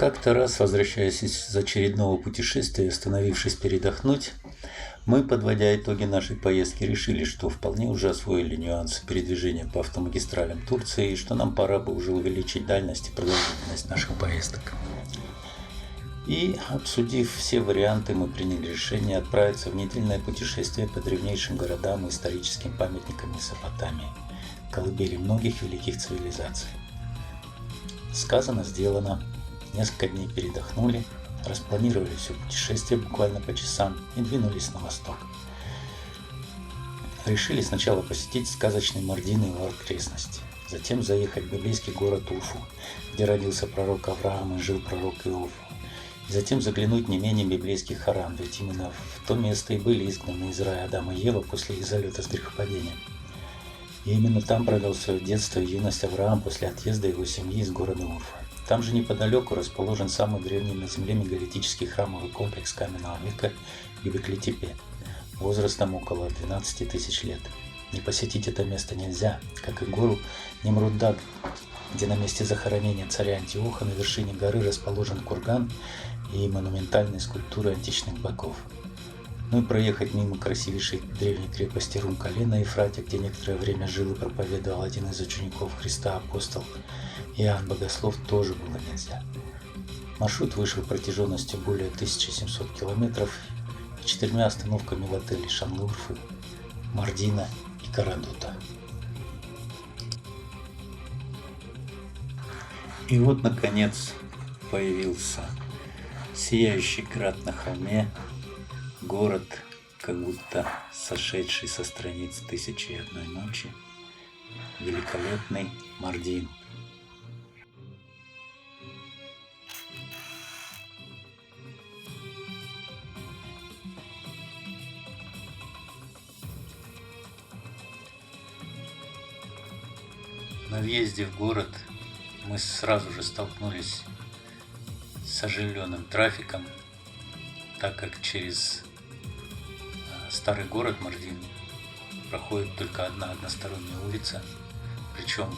Как-то раз, возвращаясь из очередного путешествия, остановившись передохнуть, мы, подводя итоги нашей поездки, решили, что вполне уже освоили нюансы передвижения по автомагистралям Турции и что нам пора бы уже увеличить дальность и продолжительность наших поездок. И, обсудив все варианты, мы приняли решение отправиться в недельное путешествие по древнейшим городам и историческим памятникам Месопотамии, колыбели многих великих цивилизаций. Сказано, сделано. Несколько дней передохнули, распланировали все путешествие буквально по часам и двинулись на восток. Решили сначала посетить сказочный Мардин и его окрестности, затем заехать в библейский город Уфу, где родился пророк Авраам и жил пророк Иов, и затем заглянуть не менее библейский Харан, ведь именно в то место и были изгнаны из рая Адам и Ева после их залета с грехопадением. И именно там провел свое детство и юность Авраам после отъезда его семьи из города Уфа. Там же неподалеку расположен самый древний на земле мегалитический храмовый комплекс каменного века Гебекли-Тепе, возрастом около 12 тысяч лет. Не посетить это место нельзя, как и гору Немруддаг, где на месте захоронения царя Антиоха на вершине горы расположен курган и монументальные скульптуры античных богов. Ну и проехать мимо красивейшей древней крепости Рум-Кале на Ефрате, где некоторое время жил и проповедовал один из учеников Христа, апостол Иоанн Богослов, тоже было нельзя. Маршрут вышел протяженностью более 1700 километров и 4 остановками в отеле Шанлурфы, Мардина и Карадута. И вот, наконец, появился сияющий град на холме, город, как будто сошедший со страниц «Тысячи и одной ночи», великолепный Мардин. На въезде в город мы сразу же столкнулись с оживленным трафиком, так как через старый город Мардин проходит только одна односторонняя улица, причем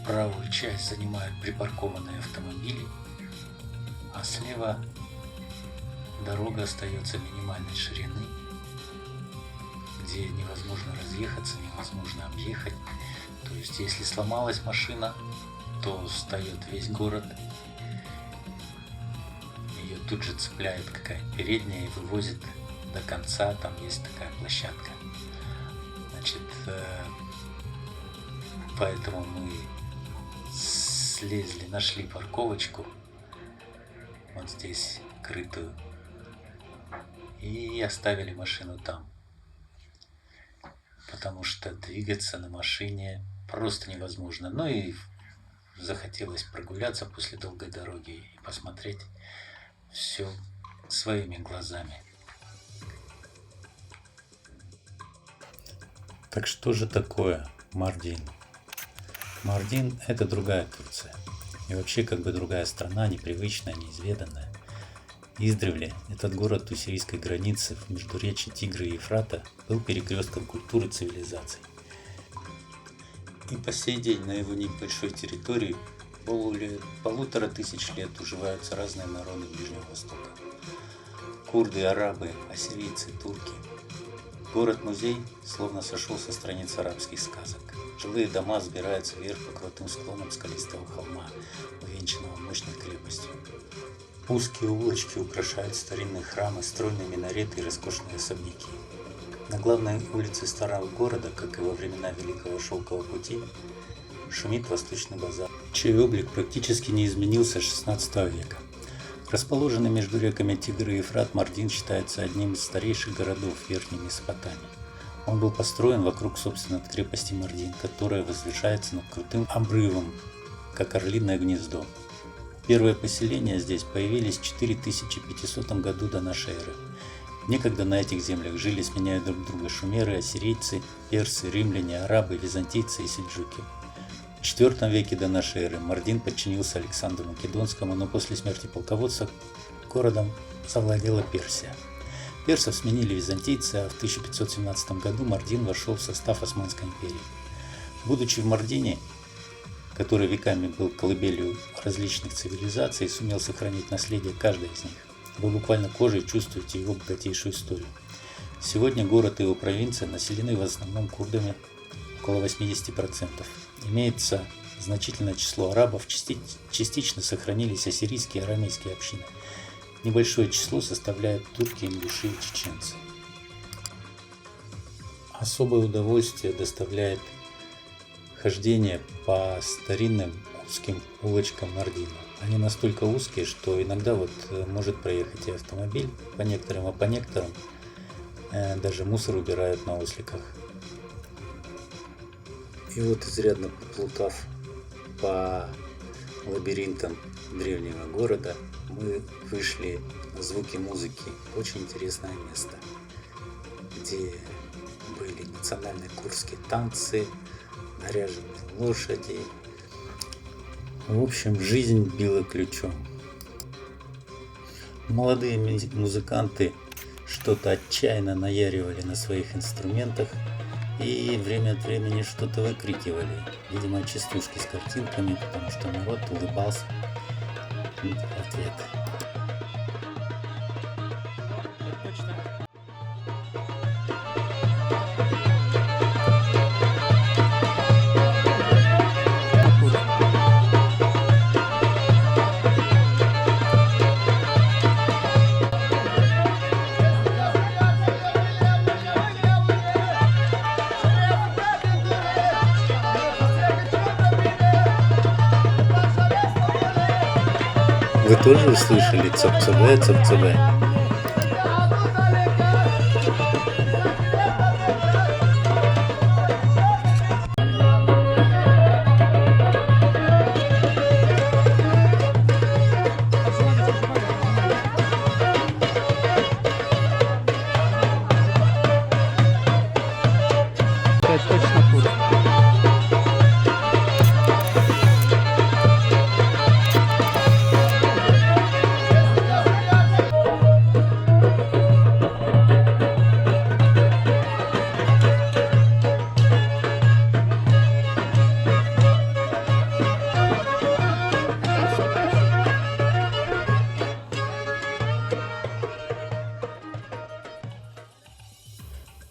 правую часть занимают припаркованные автомобили, а слева дорога остается минимальной ширины, где невозможно разъехаться, невозможно объехать. То есть, если сломалась машина, то встает весь город, ее тут же цепляет какая-то передняя и вывозит до конца, там есть такая площадка. Значит, поэтому мы слезли, нашли парковочку, вот здесь крытую, и оставили машину там. Потому что двигаться на машине просто невозможно. Ну и захотелось прогуляться после долгой дороги и посмотреть все своими глазами. Так что же такое Мардин? Мардин – это другая Турция. И вообще как бы другая страна, непривычная, неизведанная. Издревле этот город у сирийской границы в междуречье Тигра и Ефрата был перекрестком культуры и цивилизаций. И по сей день на его небольшой территории более 1500 лет уживаются разные народы Ближнего Востока. Курды, арабы, ассирийцы, турки. Город-музей словно сошел со страниц арабских сказок. Жилые дома взбираются вверх по крутым склонам скалистого холма, увенчанного мощной крепостью. Узкие улочки украшают старинные храмы, стройные минареты и роскошные особняки. На главной улице старого города, как и во времена Великого Шелкового пути, шумит Восточный базар, чей облик практически не изменился с XVI века. Расположенный между реками Тигр и Ефрат, Мардин считается одним из старейших городов Верхней Месопотамии. Он был построен вокруг, собственно, крепости Мардин, которая возвышается над крутым обрывом, как орлиное гнездо. Первые поселения здесь появились в 4500 году до нашей эры. Некогда на этих землях жили, сменяя друг друга, шумеры, ассирийцы, персы, римляне, арабы, византийцы и сельджуки. В IV веке до нашей эры Мардин подчинился Александру Македонскому, но после смерти полководца городом завладела Персия. Персов сменили византийцы, а в 1517 году Мардин вошел в состав Османской империи. Будучи в Мардине, который веками был колыбелью различных цивилизаций и сумел сохранить наследие каждой из них. Вы буквально кожей чувствуете его богатейшую историю. Сегодня город и его провинция населены в основном курдами, около 80%. Имеется значительное число арабов, частично сохранились ассирийские и арамейские общины. Небольшое число составляют турки, ингуши и чеченцы. Особое удовольствие доставляет хождение по старинным узким улочкам Мардина. Они настолько узкие, что иногда может проехать и автомобиль по некоторым, а по некоторым даже мусор убирают на осликах. И изрядно поплутав по лабиринтам древнего города, мы вышли на звуки музыки. Очень интересное место, где были национальные курдские танцы, наряженные лошади. В общем, жизнь била ключом. Молодые музыканты что-то отчаянно наяривали на своих инструментах и время от времени что-то выкрикивали. Видимо, частушки с картинками, потому что народ улыбался в ответ. Вы тоже услышали цоп-цобе, цоп-цобе?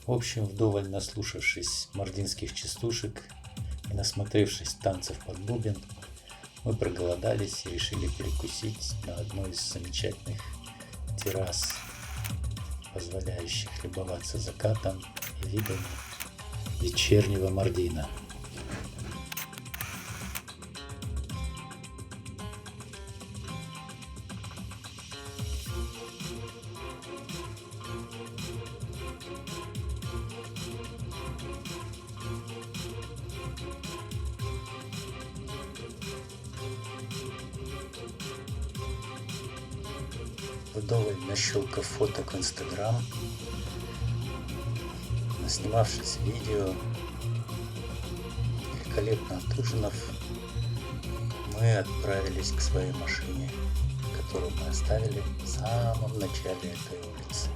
В общем, вдоволь наслушавшись мардинских частушек и насмотревшись танцев под бубен, мы проголодались и решили перекусить на одной из замечательных террас, позволяющих любоваться закатом и видами вечернего Мардина. Вдоволь нащелкав фоток в Инстаграм, наснимавшись видео, великолепно отужинав, мы отправились к своей машине, которую мы оставили в самом начале этой улицы.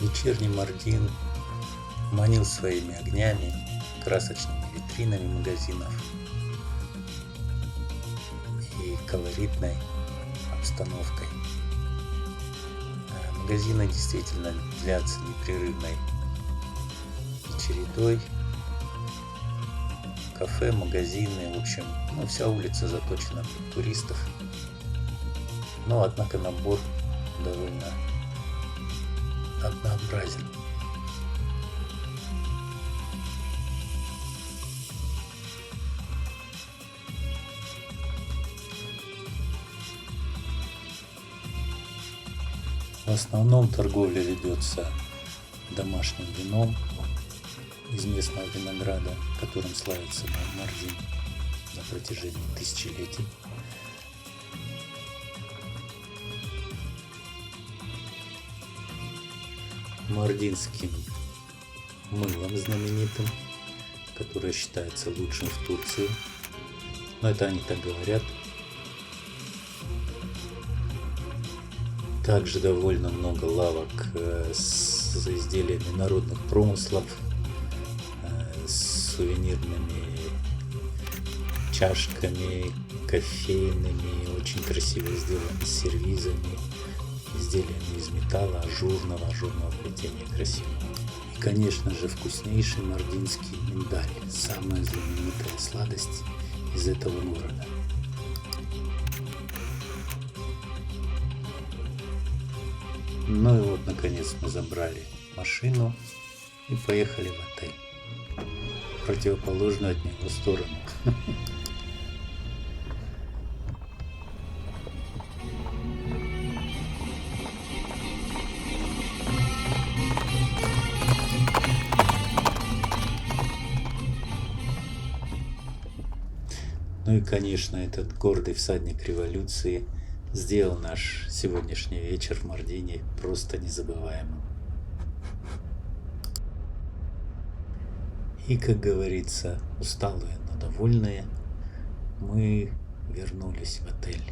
Вечерний Мардин манил своими огнями, красочными витринами магазинов и колоритной обстановкой. Магазины действительно длятся непрерывной чередой. Кафе, магазины, в общем, вся улица заточена под туристов. Но, однако, набор довольно однообразен. В основном торговля ведется домашним вином из местного винограда, которым славится Мардин на протяжении тысячелетий. Мардинским мылом знаменитым, которое считается лучшим в Турции. Но это они так говорят. Также довольно много лавок с изделиями народных промыслов, с сувенирными чашками, кофейными, очень красиво сделаны, с сервизами, изделиями из металла, ажурного плетения красивого. И, конечно же, вкуснейший мардинский миндаль, самая знаменитая сладость из этого города. Ну и вот, наконец, мы забрали машину и поехали в отель, в противоположную от него сторону. Ну и, конечно, этот гордый всадник революции сделал наш сегодняшний вечер в Мардине просто незабываемым. И, как говорится, усталые, но довольные, мы вернулись в отель.